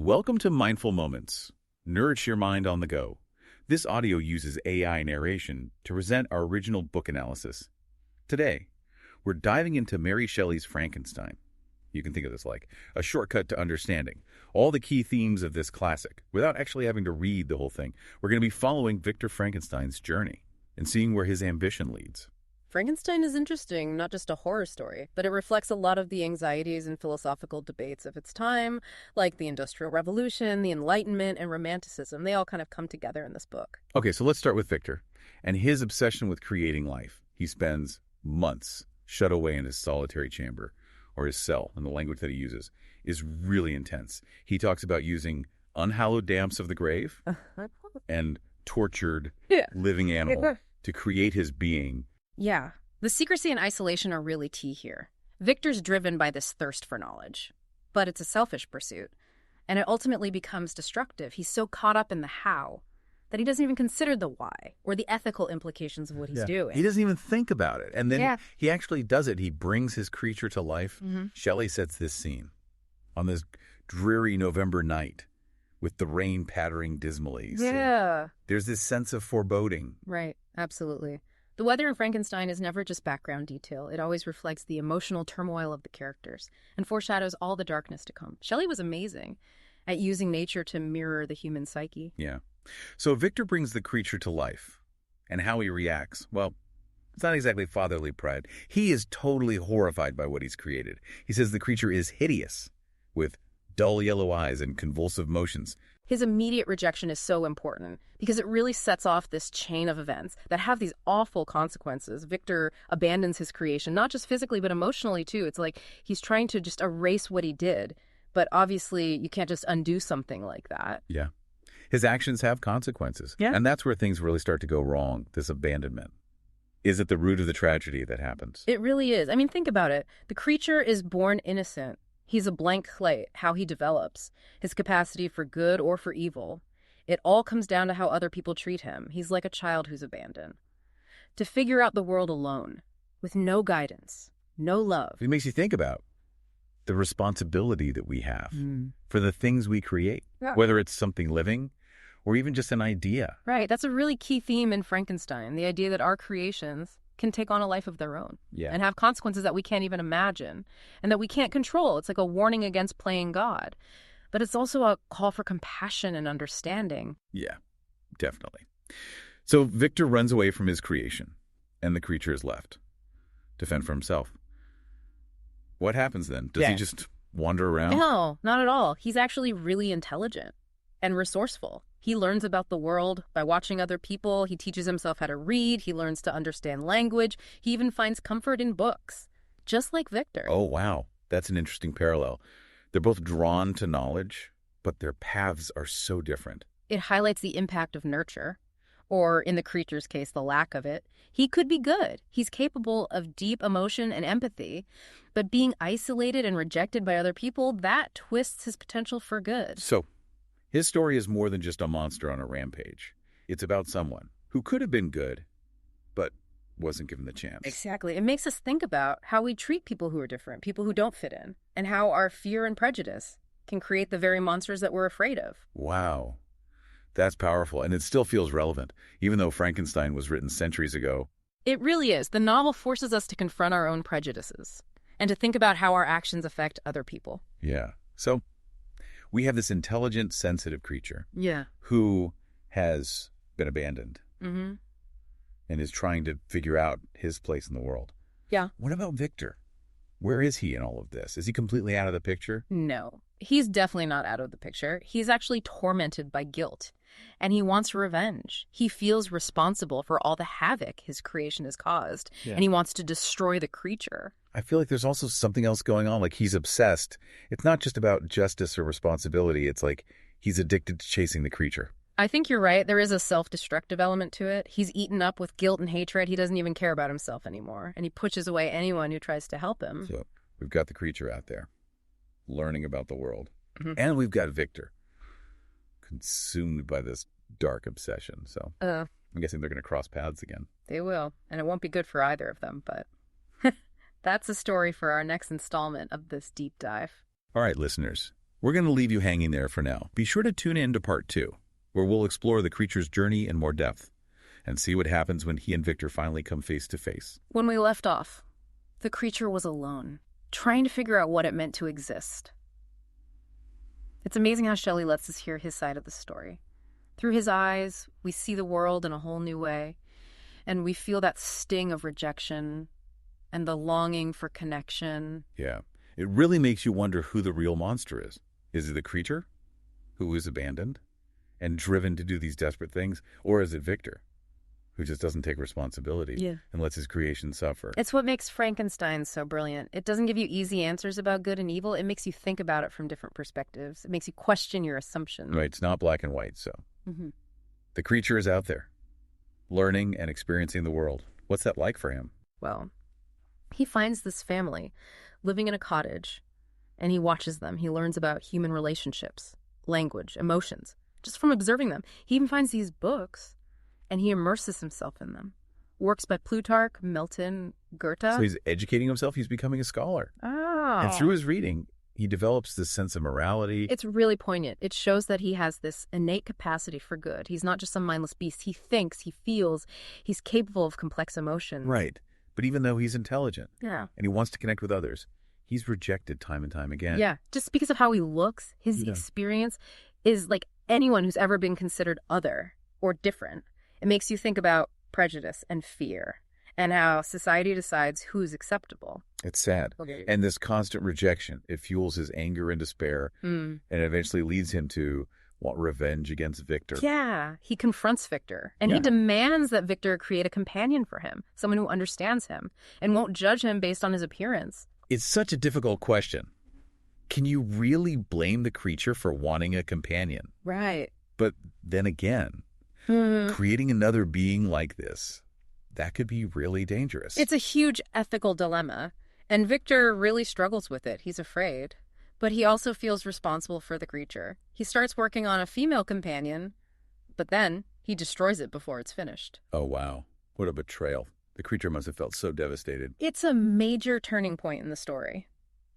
Welcome to Mindful Moments. Nourish your mind on the go. This audio uses AI narration to present our original book analysis. Today, we're diving into Mary Shelley's Frankenstein. You can think of this like a shortcut to understanding all the key themes of this classic without actually having to read the whole thing. We're going to be following Victor Frankenstein's journey and seeing where his ambition leads. Frankenstein is interesting, not just a horror story, but it reflects a lot of the anxieties and philosophical debates of its time, like the Industrial Revolution, the Enlightenment, and Romanticism. They all kind of come together in this book. Okay, so let's start with Victor and his obsession with creating life. He spends months shut away in his solitary chamber, or his cell, and the language that he uses is really intense. He talks about using unhallowed damps of the grave and tortured living animal to create his being. Yeah, the secrecy and isolation are really key here. Victor's driven by this thirst for knowledge, but it's a selfish pursuit, and it ultimately becomes destructive. He's so caught up in the how that he doesn't even consider the why or the ethical implications of what he's doing. He doesn't even think about it. And then he actually does it. He brings his creature to life. Shelley sets this scene on this dreary November night with the rain pattering dismally. Yeah. So there's this sense of foreboding. Right, absolutely. The weather in Frankenstein is never just background detail. It always reflects the emotional turmoil of the characters and foreshadows all the darkness to come. Shelley was amazing at using nature to mirror the human psyche. Yeah. So Victor brings the creature to life, and how he reacts, well, it's not exactly fatherly pride. He is totally horrified by what he's created. He says the creature is hideous, with dull yellow eyes and convulsive motions. His immediate rejection is so important because it really sets off this chain of events that have these awful consequences. Victor abandons his creation, not just physically, but emotionally, too. It's like he's trying to just erase what he did. But obviously, you can't just undo something like that. Yeah. His actions have consequences. Yeah. And that's where things really start to go wrong, this abandonment. Is at the root of the tragedy that happens. It really is. I mean, think about it. The creature is born innocent. He's a blank slate. How he develops, his capacity for good or for evil. It all comes down to how other people treat him. He's like a child who's abandoned. To figure out the world alone, with no guidance, no love. It makes you think about the responsibility that we have for the things we create, whether it's something living or even just an idea. Right. That's a really key theme in Frankenstein, the idea that our creations can take on a life of their own and have consequences that we can't even imagine and that we can't control. It's like a warning against playing God. But it's also a call for compassion and understanding. Yeah, definitely. So Victor runs away from his creation, and the creature is left to fend for himself. What happens then? Does he just wander around? No, not at all. He's actually really intelligent and resourceful. He learns about the world by watching other people. He teaches himself how to read. He learns to understand language. He even finds comfort in books, just like Victor. Oh, wow. That's an interesting parallel. They're both drawn to knowledge, but their paths are so different. It highlights the impact of nurture, or in the creature's case, the lack of it. He could be good. He's capable of deep emotion and empathy, but being isolated and rejected by other people, that twists his potential for good. So, his story is more than just a monster on a rampage. It's about someone who could have been good, but wasn't given the chance. Exactly. It makes us think about how we treat people who are different, people who don't fit in, and how our fear and prejudice can create the very monsters that we're afraid of. Wow. That's powerful, and it still feels relevant, even though Frankenstein was written centuries ago. It really is. The novel forces us to confront our own prejudices and to think about how our actions affect other people. Yeah. So, we have this intelligent, sensitive creature who has been abandoned and is trying to figure out his place in the world. Yeah. What about Victor? Where is he in all of this? Is he completely out of the picture? No, he's definitely not out of the picture. He's actually tormented by guilt, and he wants revenge. He feels responsible for all the havoc his creation has caused, and he wants to destroy the creature. I feel like there's also something else going on, like he's obsessed. It's not just about justice or responsibility. It's like he's addicted to chasing the creature. I think you're right. There is a self-destructive element to it. He's eaten up with guilt and hatred. He doesn't even care about himself anymore, and he pushes away anyone who tries to help him. So we've got the creature out there, learning about the world. And we've got Victor, consumed by this dark obsession. So I'm guessing they're going to cross paths again. They will, and it won't be good for either of them, but that's a story for our next installment of this deep dive. All right, listeners. We're going to leave you hanging there for now. Be sure to tune in to part 2, where we'll explore the creature's journey in more depth and see what happens when he and Victor finally come face to face. When we left off, the creature was alone, trying to figure out what it meant to exist. It's amazing how Shelley lets us hear his side of the story. Through his eyes, we see the world in a whole new way, and we feel that sting of rejection and the longing for connection. Yeah, it really makes you wonder who the real monster is. Is it the creature, who is abandoned and driven to do these desperate things, or is it Victor, who just doesn't take responsibility and lets his creation suffer? It's what makes Frankenstein so brilliant. It doesn't give you easy answers about good and evil. It makes you think about it from different perspectives. It makes you question your assumptions. Right, it's not black and white, so. The creature is out there, learning and experiencing the world. What's that like for him? Well, he finds this family living in a cottage, and he watches them. He learns about human relationships, language, emotions, just from observing them. He even finds these books, and he immerses himself in them. Works by Plutarch, Milton, Goethe. So he's educating himself. He's becoming a scholar. Oh. And through his reading, he develops this sense of morality. It's really poignant. It shows that he has this innate capacity for good. He's not just some mindless beast. He thinks, he feels, he's capable of complex emotions. Right. But even though he's intelligent and he wants to connect with others, he's rejected time and time again. Yeah, just because of how he looks, his experience is like anyone who's ever been considered other or different. It makes you think about prejudice and fear and how society decides who's acceptable. It's sad. Okay. And this constant rejection, it fuels his anger and despair and eventually leads him to want revenge against Victor. Yeah, he confronts Victor and he demands that Victor create a companion for him, someone who understands him and won't judge him based on his appearance. It's such a difficult question. Can you really blame the creature for wanting a companion? Right. But then again, creating another being like this, that could be really dangerous. It's a huge ethical dilemma, and Victor really struggles with it. He's afraid, but he also feels responsible for the creature. He starts working on a female companion, but then he destroys it before it's finished. Oh, wow. What a betrayal. The creature must have felt so devastated. It's a major turning point in the story.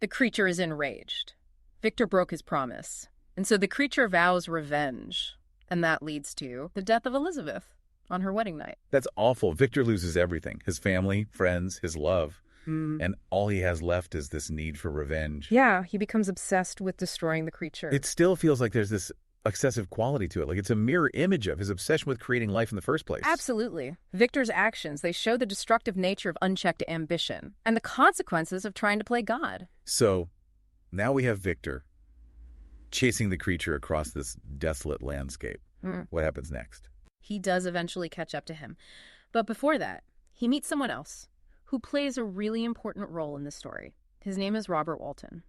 The creature is enraged. Victor broke his promise, and so the creature vows revenge, and that leads to the death of Elizabeth on her wedding night. That's awful. Victor loses everything. His family, friends, his love. And all he has left is this need for revenge. Yeah, he becomes obsessed with destroying the creature. It still feels like there's this excessive quality to it. Like it's a mirror image of his obsession with creating life in the first place. Absolutely. Victor's actions, they show the destructive nature of unchecked ambition and the consequences of trying to play God. So now we have Victor chasing the creature across this desolate landscape. What happens next? He does eventually catch up to him. But before that, he meets someone else who plays a really important role in this story. His name is Robert Walton,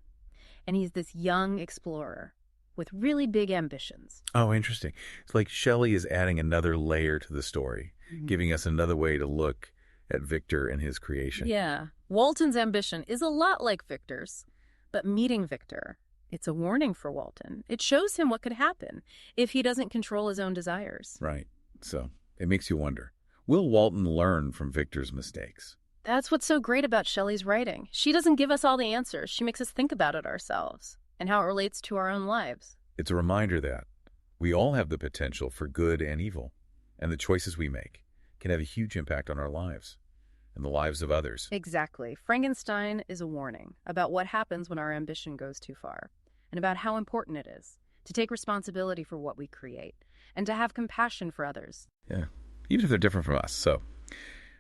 and he's this young explorer with really big ambitions. Oh, interesting. It's like Shelley is adding another layer to the story, giving us another way to look at Victor and his creation. Yeah. Walton's ambition is a lot like Victor's, but meeting Victor, it's a warning for Walton. It shows him what could happen if he doesn't control his own desires. Right. So it makes you wonder, will Walton learn from Victor's mistakes? That's what's so great about Shelley's writing. She doesn't give us all the answers. She makes us think about it ourselves and how it relates to our own lives. It's a reminder that we all have the potential for good and evil, and the choices we make can have a huge impact on our lives and the lives of others. Exactly. Frankenstein is a warning about what happens when our ambition goes too far, and about how important it is to take responsibility for what we create and to have compassion for others. Yeah, even if they're different from us. So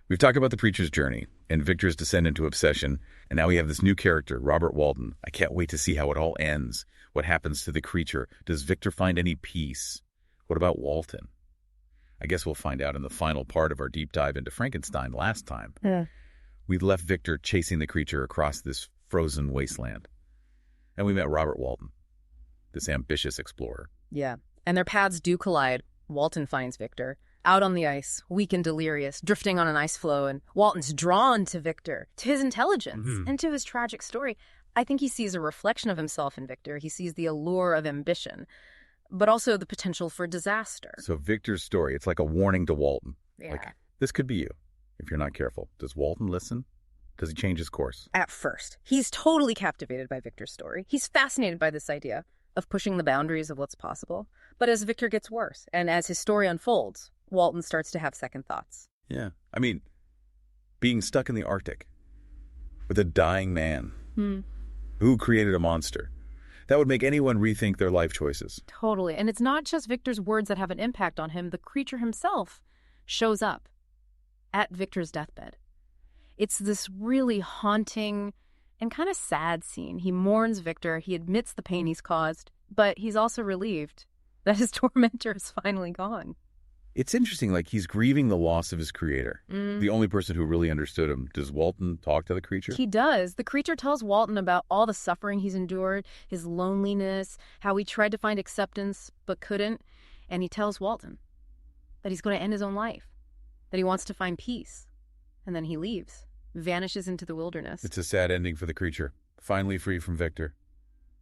we've talked about the creature's journey and Victor's descent into obsession, and now we have this new character, Robert Walton. I can't wait to see how it all ends. What happens to the creature? Does Victor find any peace? What about Walton? I guess we'll find out in the final part of our deep dive into Frankenstein last time. We left Victor chasing the creature across this frozen wasteland. And we met Robert Walton, this ambitious explorer. Yeah, and their paths do collide. Walton finds Victor out on the ice, weak and delirious, drifting on an ice floe, and Walton's drawn to Victor, to his intelligence, and to his tragic story. I think he sees a reflection of himself in Victor. He sees the allure of ambition, but also the potential for disaster. So Victor's story, it's like a warning to Walton. Yeah. Like, this could be you if you're not careful. Does Walton listen? Does he change his course? At first, he's totally captivated by Victor's story. He's fascinated by this idea of pushing the boundaries of what's possible. But as Victor gets worse, and as his story unfolds, Walton starts to have second thoughts. Yeah. I mean, being stuck in the Arctic with a dying man who created a monster, that would make anyone rethink their life choices. Totally. And it's not just Victor's words that have an impact on him. The creature himself shows up at Victor's deathbed. It's this really haunting and kind of sad scene. He mourns Victor. He admits the pain he's caused, but he's also relieved that his tormentor is finally gone. It's interesting, like he's grieving the loss of his creator, the only person who really understood him. Does Walton talk to the creature? He does. The creature tells Walton about all the suffering he's endured, his loneliness, how he tried to find acceptance but couldn't. And he tells Walton that he's going to end his own life, that he wants to find peace. And then he leaves, vanishes into the wilderness. It's a sad ending for the creature, finally free from Victor,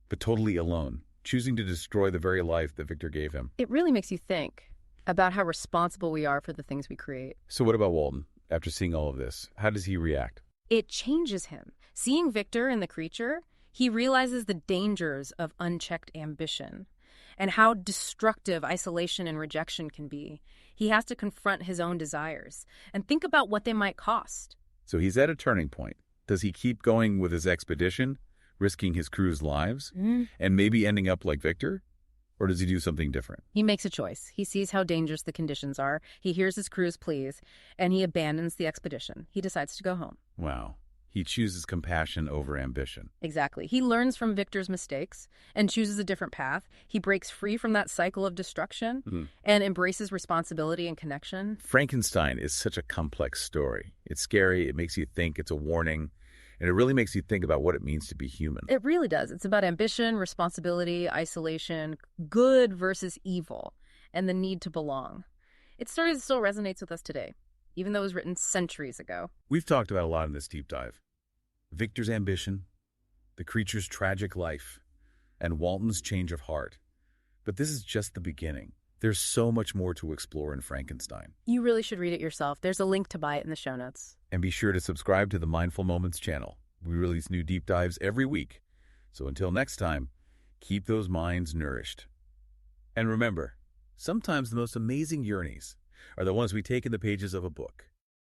but totally alone, choosing to destroy the very life that Victor gave him. It really makes you think about how responsible we are for the things we create. So what about Walton? After seeing all of this, how does he react? It changes him. Seeing Victor and the creature, he realizes the dangers of unchecked ambition and how destructive isolation and rejection can be. He has to confront his own desires and think about what they might cost. So he's at a turning point. Does he keep going with his expedition, risking his crew's lives, and maybe ending up like Victor? Or does he do something different? He makes a choice. He sees how dangerous the conditions are. He hears his crew's pleas, and he abandons the expedition. He decides to go home. Wow. He chooses compassion over ambition. Exactly. He learns from Victor's mistakes and chooses a different path. He breaks free from that cycle of destruction and embraces responsibility and connection. Frankenstein is such a complex story. It's scary. It makes you think. It's a warning. And it really makes you think about what it means to be human. It really does. It's about ambition, responsibility, isolation, good versus evil, and the need to belong. It's a story that still resonates with us today, even though it was written centuries ago. We've talked about a lot in this deep dive. Victor's ambition, the creature's tragic life, and Walton's change of heart. But this is just the beginning. There's so much more to explore in Frankenstein. You really should read it yourself. There's a link to buy it in the show notes. And be sure to subscribe to the Mindful Moments channel. We release new deep dives every week. So until next time, keep those minds nourished. And remember, sometimes the most amazing journeys are the ones we take in the pages of a book.